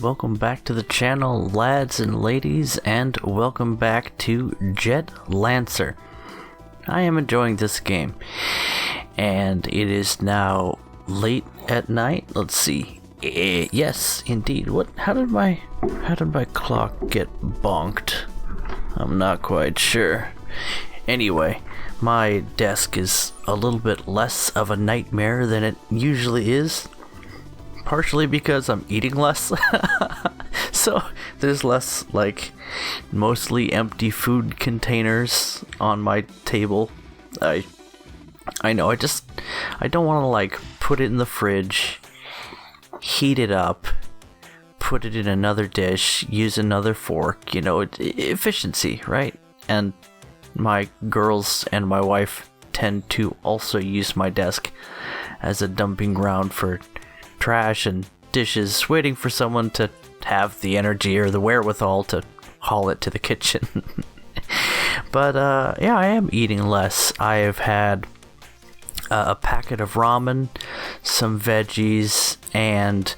Welcome back to the channel, lads and ladies, and welcome back to Jet Lancer. I am enjoying this game, and it is now late at night. Let's see. Yes, indeed. How did my clock get bonked? I'm not quite sure. Anyway, my desk is a little bit less of a nightmare than it usually is. Partially because I'm eating less, so there's less, mostly empty food containers on my table. I know, I don't want to, put it in the fridge, heat it up, put it in another dish, use another fork, efficiency, right? And my girls and my wife tend to also use my desk as a dumping ground for trash and dishes, waiting for someone to have the energy or the wherewithal to haul it to the kitchen. But yeah, I am eating less. I have had a packet of ramen, some veggies, and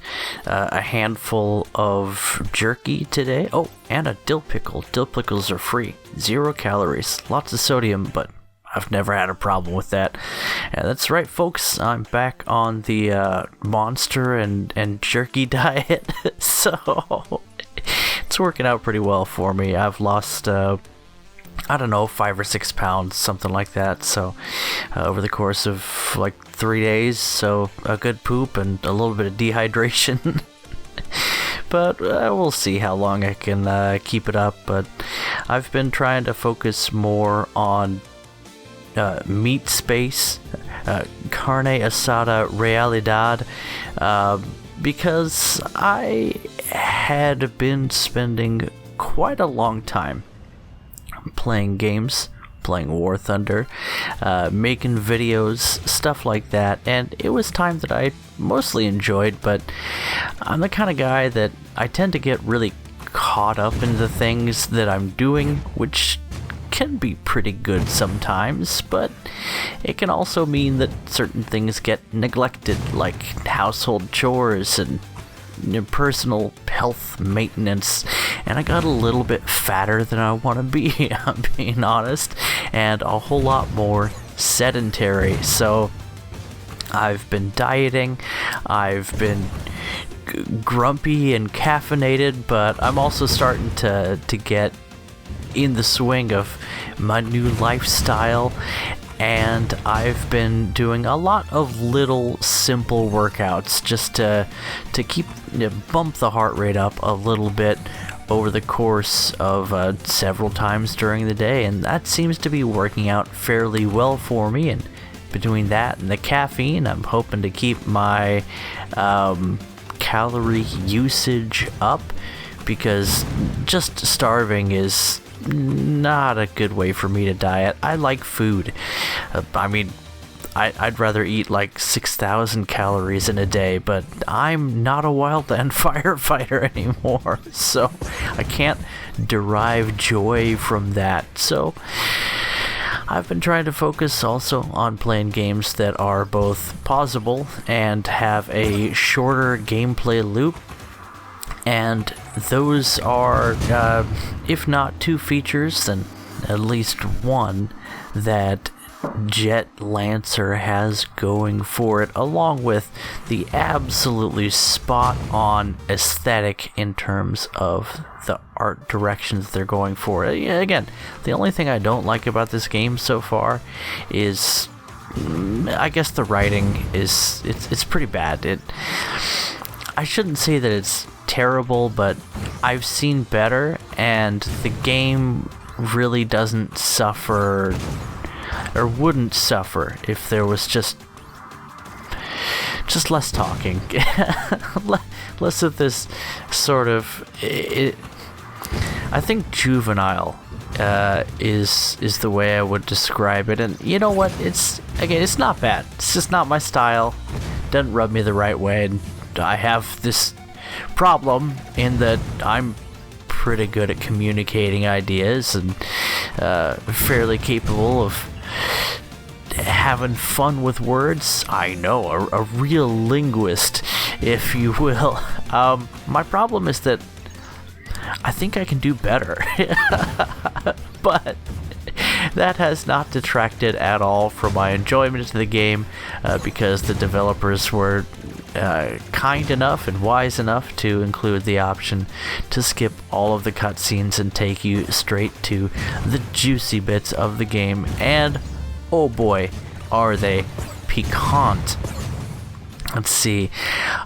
a handful of jerky today. Oh, and a dill pickle. Dill pickles are free. 0 calories. Lots of sodium, but I've never had a problem with that. Yeah, that's right, folks. I'm back on the monster and jerky diet, so it's working out pretty well for me. I've lost, 5 or 6 pounds, something like that. So over the course of 3 days, so a good poop and a little bit of dehydration. But we'll see how long I can keep it up. But I've been trying to focus more on meat space, carne asada realidad, because I had been spending quite a long time playing games, playing War Thunder, making videos, stuff like that, and it was time that I mostly enjoyed, but I'm the kind of guy that I tend to get really caught up in the things that I'm doing, which can be pretty good sometimes, but it can also mean that certain things get neglected, like household chores and personal health maintenance, and I got a little bit fatter than I want to be, I'm being honest, and a whole lot more sedentary. So I've been dieting, I've been grumpy and caffeinated, but I'm also starting to get in the swing of my new lifestyle, and I've been doing a lot of little simple workouts just to keep bump the heart rate up a little bit over the course of several times during the day, and that seems to be working out fairly well for me. And between that and the caffeine, I'm hoping to keep my calorie usage up, because just starving is not a good way for me to diet. I like food. I'd rather eat 6,000 calories in a day, but I'm not a wildland firefighter anymore, so I can't derive joy from that. So I've been trying to focus also on playing games that are both pausable and have a shorter gameplay loop. And those are, if not 2 features, then at least one that Jet Lancer has going for it, along with the absolutely spot-on aesthetic in terms of the art directions they're going for. Again, the only thing I don't like about this game so far is, I guess the writing is, it's pretty bad. I shouldn't say that it's terrible, but I've seen better, and the game really doesn't suffer, or wouldn't suffer, if there was just less talking, less of this sort of I think juvenile is the way I would describe it. And you know what, it's not bad, it's just not my style, doesn't rub me the right way, and I have this problem in that I'm pretty good at communicating ideas and fairly capable of having fun with words. I know, a real linguist if you will. My problem is that I think I can do better, but that has not detracted at all from my enjoyment of the game, because the developers were kind enough and wise enough to include the option to skip all of the cutscenes and take you straight to the juicy bits of the game, and oh boy, are they piquant. Let's see,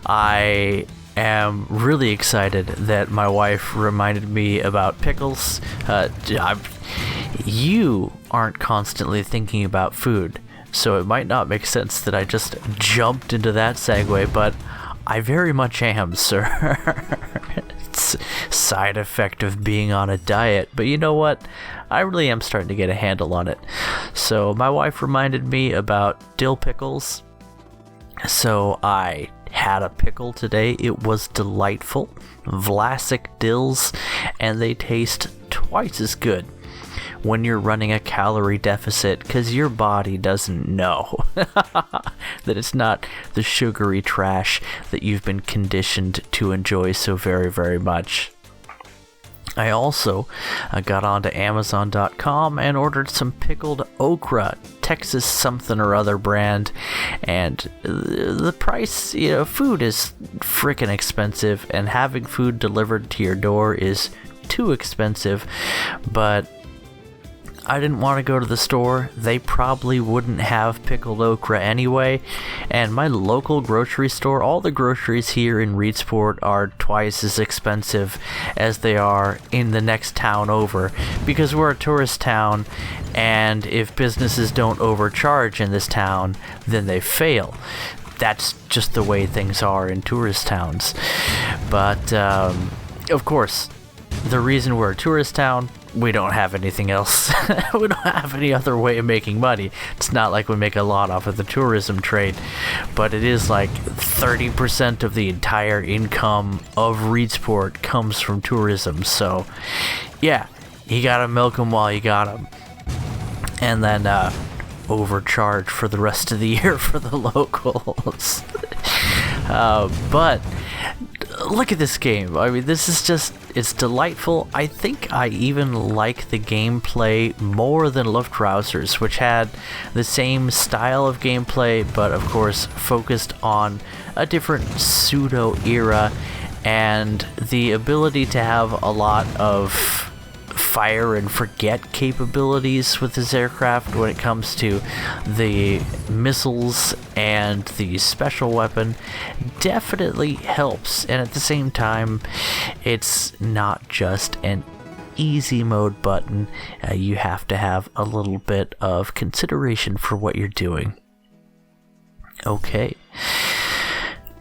I am really excited that my wife reminded me about pickles. You aren't constantly thinking about food, so it might not make sense that I just jumped into that segue, but I very much am, sir. It's a side effect of being on a diet, but you know what? I really am starting to get a handle on it. So my wife reminded me about dill pickles, so I had a pickle today. It was delightful. Vlasic dills, and they taste twice as good when you're running a calorie deficit, because your body doesn't know that it's not the sugary trash that you've been conditioned to enjoy so very, very much. I also got onto Amazon.com and ordered some pickled okra, Texas something or other brand, and the price, food is freaking expensive, and having food delivered to your door is too expensive, but I didn't want to go to the store. They probably wouldn't have pickled okra anyway, and my local grocery store, all the groceries here in Reedsport are twice as expensive as they are in the next town over, because we're a tourist town, and if businesses don't overcharge in this town, then they fail. That's just the way things are in tourist towns. But of course, the reason we're a tourist town, we don't have anything else. We don't have any other way of making money. It's not like we make a lot off of the tourism trade, but it is like 30% of the entire income of Reedsport comes from tourism. So yeah, you gotta milk them while you got them, and then overcharge for the rest of the year for the locals. But look at this game. I mean, this is just, it's delightful. I think I even like the gameplay more than Luftrausers, which had the same style of gameplay, but of course focused on a different pseudo-era, and the ability to have a lot of fire and forget capabilities with this aircraft when it comes to the missiles and the special weapon definitely helps. And at the same time, it's not just an easy mode button. You have to have a little bit of consideration for what you're doing. Okay,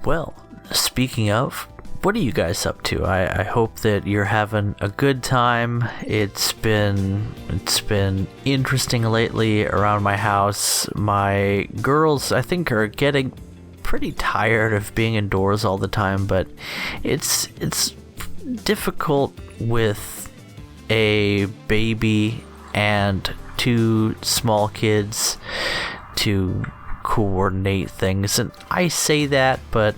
well, speaking of, what are you guys up to? I hope that you're having a good time. It's been interesting lately around my house. My girls, I think, are getting pretty tired of being indoors all the time, but it's difficult with a baby and two small kids to coordinate things. And I say that, but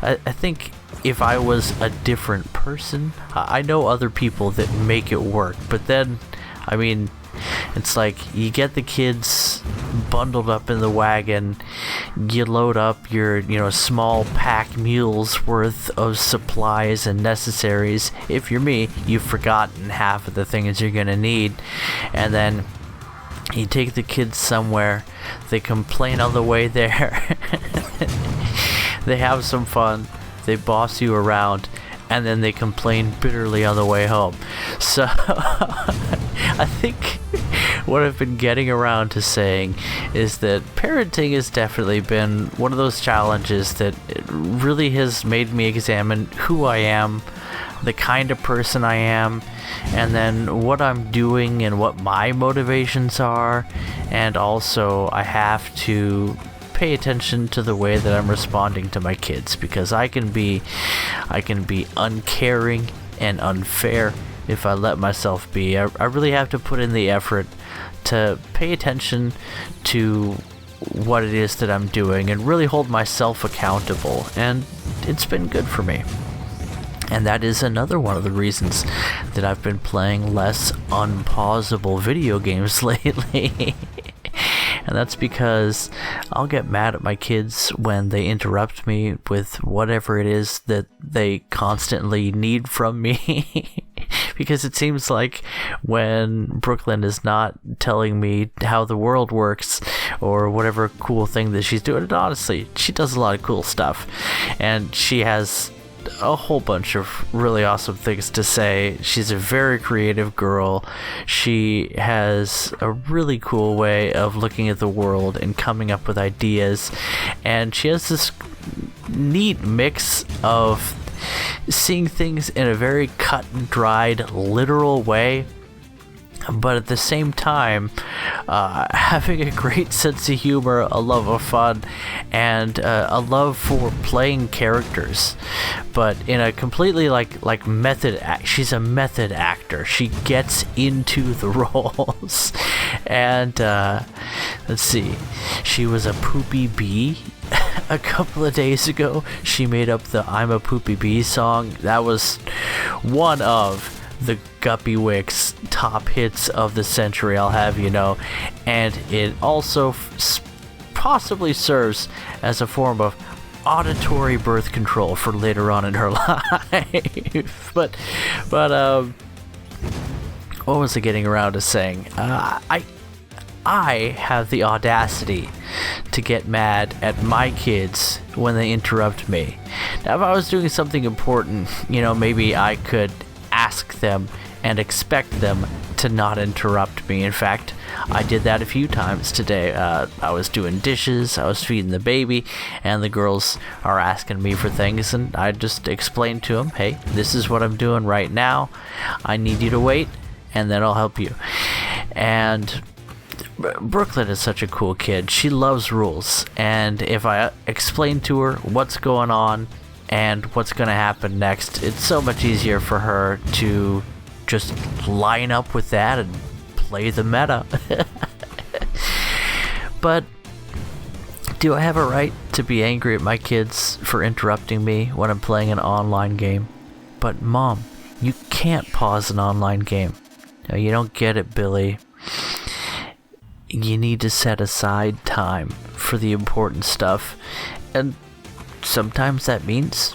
I think if I was a different person, I know other people that make it work, but then, I mean, it's like you get the kids bundled up in the wagon, you load up your, small pack mules worth of supplies and necessaries. If you're me, you've forgotten half of the things you're gonna need, and then you take the kids somewhere, they complain on the way there, they have some fun, they boss you around, and then they complain bitterly on the way home. So I think what I've been getting around to saying is that parenting has definitely been one of those challenges that it really has made me examine who I am, the kind of person I am, and then what I'm doing and what my motivations are. And also I have to pay attention to the way that I'm responding to my kids, because I can be uncaring and unfair if I let myself be. I really have to put in the effort to pay attention to what it is that I'm doing and really hold myself accountable, and it's been good for me. And that is another one of the reasons that I've been playing less unpausable video games lately. And that's because I'll get mad at my kids when they interrupt me with whatever it is that they constantly need from me. Because it seems like when Brooklyn is not telling me how the world works or whatever cool thing that she's doing, and honestly, she does a lot of cool stuff. And she has a whole bunch of really awesome things to say. She's a very creative girl. She has a really cool way of looking at the world and coming up with ideas, and she has this neat mix of seeing things in a very cut and dried, literal way, but at the same time having a great sense of humor, a love of fun, and a love for playing characters, but in a completely like method she's a method actor. She gets into the roles. And let's see, she was a poopy bee a couple of days ago. She made up the I'm a Poopy Bee song. That was one of the Guppy Wicks top hits of the century, I'll have you know. And it also possibly serves as a form of auditory birth control for later on in her life. But what was I getting around to saying? I have the audacity to get mad at my kids when they interrupt me. Now, if I was doing something important, maybe I could ask them and expect them to not interrupt me. In fact, I did that a few times today. I was doing dishes, I was feeding the baby, and the girls are asking me for things, and I just explained to them, hey, this is what I'm doing right now. I need you to wait, and then I'll help you. And Brooklyn is such a cool kid. She loves rules, and if I explain to her what's going on and what's going to happen next, it's so much easier for her to just line up with that and play the meta. But do I have a right to be angry at my kids for interrupting me when I'm playing an online game? But Mom, you can't pause an online game. No, you don't get it, Billy. You need to set aside time for the important stuff, and sometimes that means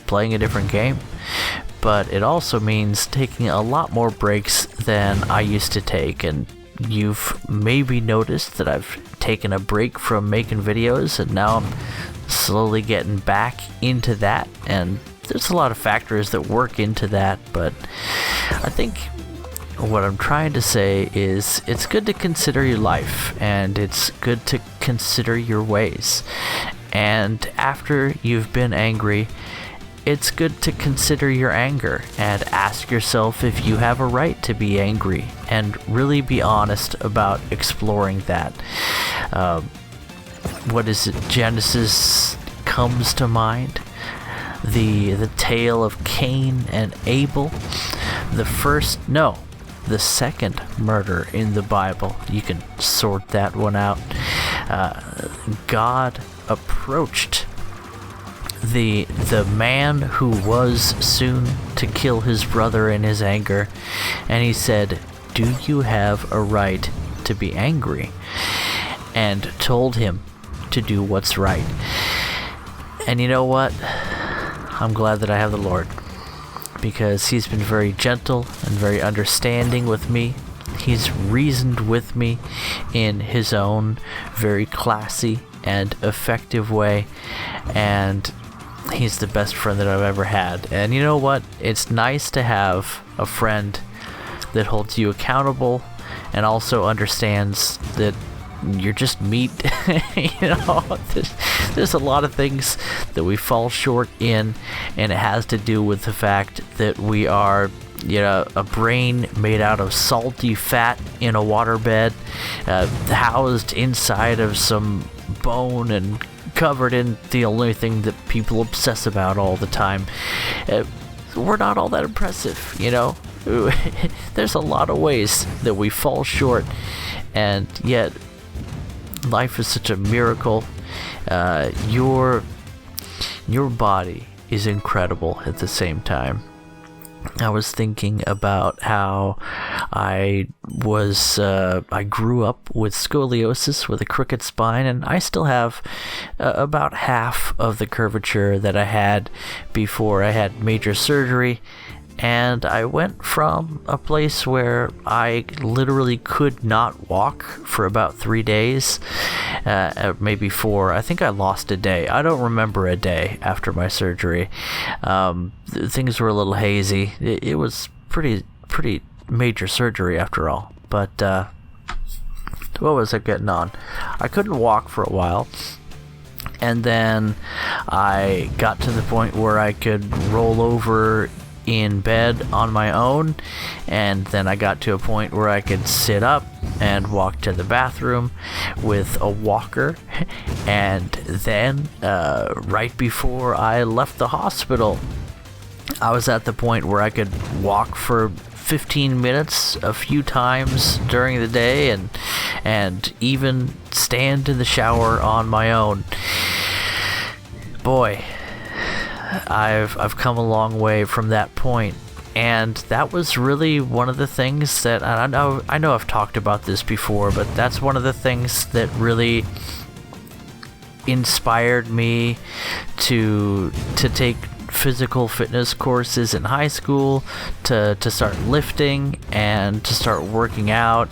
playing a different game, but it also means taking a lot more breaks than I used to take. And you've maybe noticed that I've taken a break from making videos, and now I'm slowly getting back into that, and there's a lot of factors that work into that. But I think what I'm trying to say is it's good to consider your life, and it's good to consider your ways. And after you've been angry, it's good to consider your anger and ask yourself if you have a right to be angry, and really be honest about exploring that. What is it? Genesis comes to mind. The tale of Cain and Abel. The second murder in the Bible. You can sort that one out. God approached the man who was soon to kill his brother in his anger, and he said, "Do you have a right to be angry?" and told him to do what's right. And you know what? I'm glad that I have the Lord, because he's been very gentle and very understanding with me. He's reasoned with me in his own very classy and effective way, and he's the best friend that I've ever had. And you know what? It's nice to have a friend that holds you accountable and also understands that you're just meat. There's a lot of things that we fall short in, and it has to do with the fact that we are a brain made out of salty fat in a waterbed, housed inside of some bone and covered in the only thing that people obsess about all the time. We're not all that impressive, There's a lot of ways that we fall short, and yet life is such a miracle. Your body is incredible at the same time. I was thinking about how I grew up with scoliosis, with a crooked spine, and I still have about half of the curvature that I had before I had major surgery. And I went from a place where I literally could not walk for about 3 days, maybe 4. I think I lost a day. I don't remember a day after my surgery. Things were a little hazy. It was pretty major surgery after all. But what was I getting on? I couldn't walk for a while. And then I got to the point where I could roll over in bed on my own, and then I got to a point where I could sit up and walk to the bathroom with a walker. And then right before I left the hospital, I was at the point where I could walk for 15 minutes a few times during the day, and even stand in the shower on my own. Boy, I've come a long way from that point, and that was really one of the things that I know I've talked about this before, but that's one of the things that really inspired me to take physical fitness courses in high school, to start lifting and to start working out,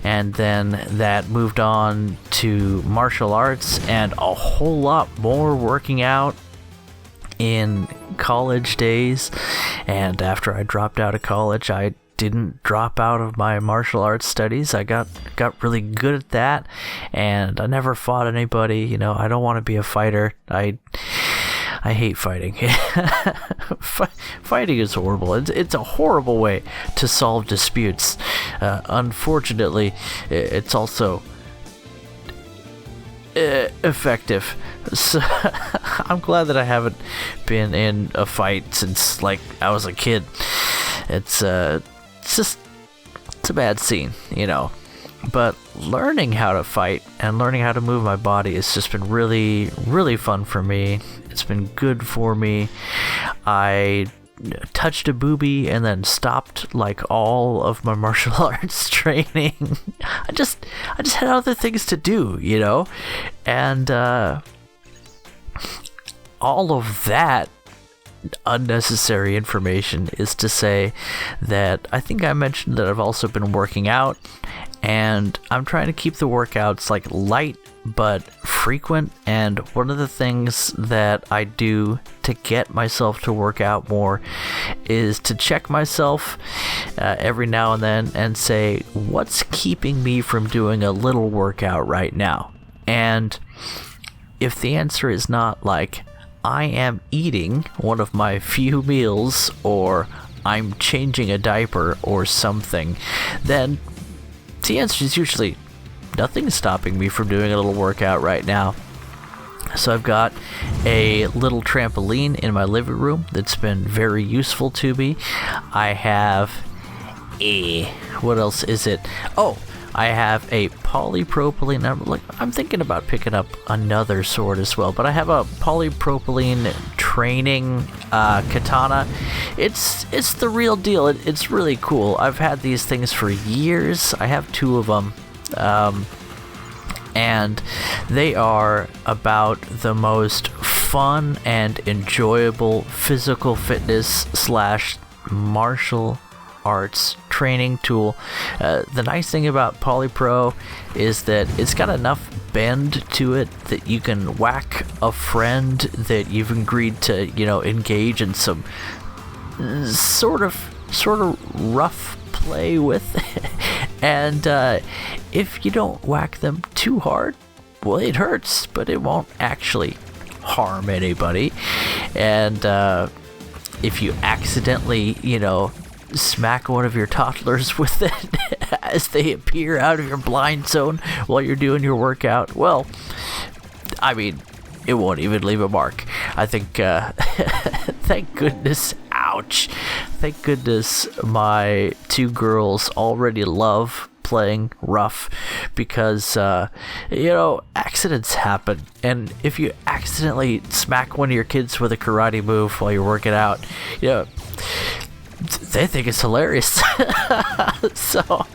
and then that moved on to martial arts and a whole lot more working out in college days. And after I dropped out of college, I didn't drop out of my martial arts studies. I got really good at that, and I never fought anybody. I don't want to be a fighter. I hate fighting. Fighting is horrible. It's a horrible way to solve disputes. Unfortunately, it's also effective. So I'm glad that I haven't been in a fight since I was a kid. It's a bad scene, But learning how to fight and learning how to move my body has just been really, really fun for me. It's been good for me. I touched a boobie and then stopped all of my martial arts training. I just had other things to do, and all of that unnecessary information is to say that I think I mentioned that I've also been working out, and I'm trying to keep the workouts light but frequent. And one of the things that I do to get myself to work out more is to check myself every now and then and say, what's keeping me from doing a little workout right now? And if the answer is not I am eating one of my few meals, or I'm changing a diaper or something, then the answer is usually nothing's stopping me from doing a little workout right now. So I've got a little trampoline in my living room that's been very useful to me. I have what else is it? Oh, I have a polypropylene. I'm thinking about picking up another sword as well, but I have a polypropylene training katana. It's the real deal. It's really cool. I've had these things for years. I have 2 of them. And they are about the most fun and enjoyable physical fitness / martial arts training tool. The nice thing about Polypro is that it's got enough bend to it that you can whack a friend that you've agreed to, engage in some sort of rough play with. And if you don't whack them too hard, well, it hurts, but it won't actually harm anybody. And if you accidentally, smack one of your toddlers with it as they appear out of your blind zone while you're doing your workout, well, I mean, it won't even leave a mark. I think, thank goodness, ouch. Thank goodness my 2 girls already love playing rough because, accidents happen. And if you accidentally smack one of your kids with a karate move while you're working out, they think it's hilarious. So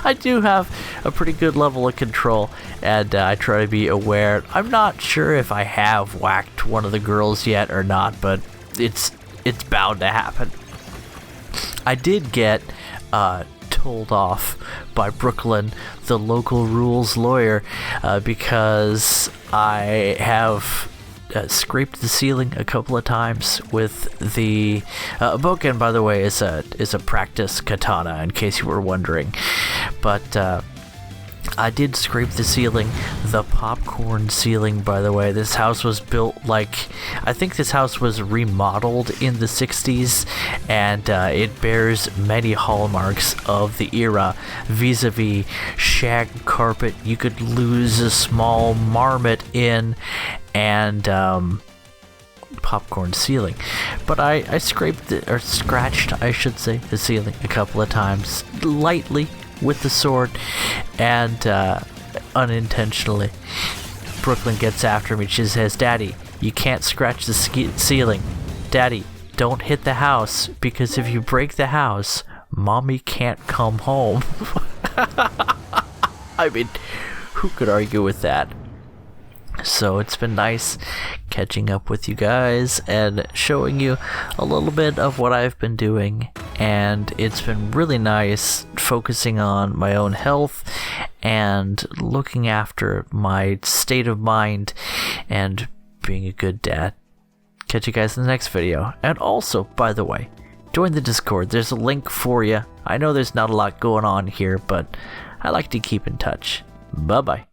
I do have a pretty good level of control, and I try to be aware. I'm not sure if I have whacked one of the girls yet or not, but it's bound to happen. I did get told off by Brooklyn, the local rules lawyer, because I have scraped the ceiling a couple of times with the Boken, by the way, is a practice katana, in case you were wondering. But I did scrape the ceiling, the popcorn ceiling, by the way. This house was built I think this house was remodeled in the 60s, and it bears many hallmarks of the era, vis-a-vis shag carpet you could lose a small marmot in, and popcorn ceiling. But I scraped or scratched, I should say, the ceiling a couple of times, lightly, with the sword, and unintentionally. Brooklyn gets after me. She says, "Daddy, you can't scratch the ceiling. Daddy, don't hit the house, because if you break the house, Mommy can't come home." I mean, who could argue with that? So it's been nice catching up with you guys and showing you a little bit of what I've been doing, and it's been really nice focusing on my own health and looking after my state of mind and being a good dad. Catch you guys in the next video. And also, by the way, join the Discord. There's a link for you. I know there's not a lot going on here, but I like to keep in touch. Bye bye.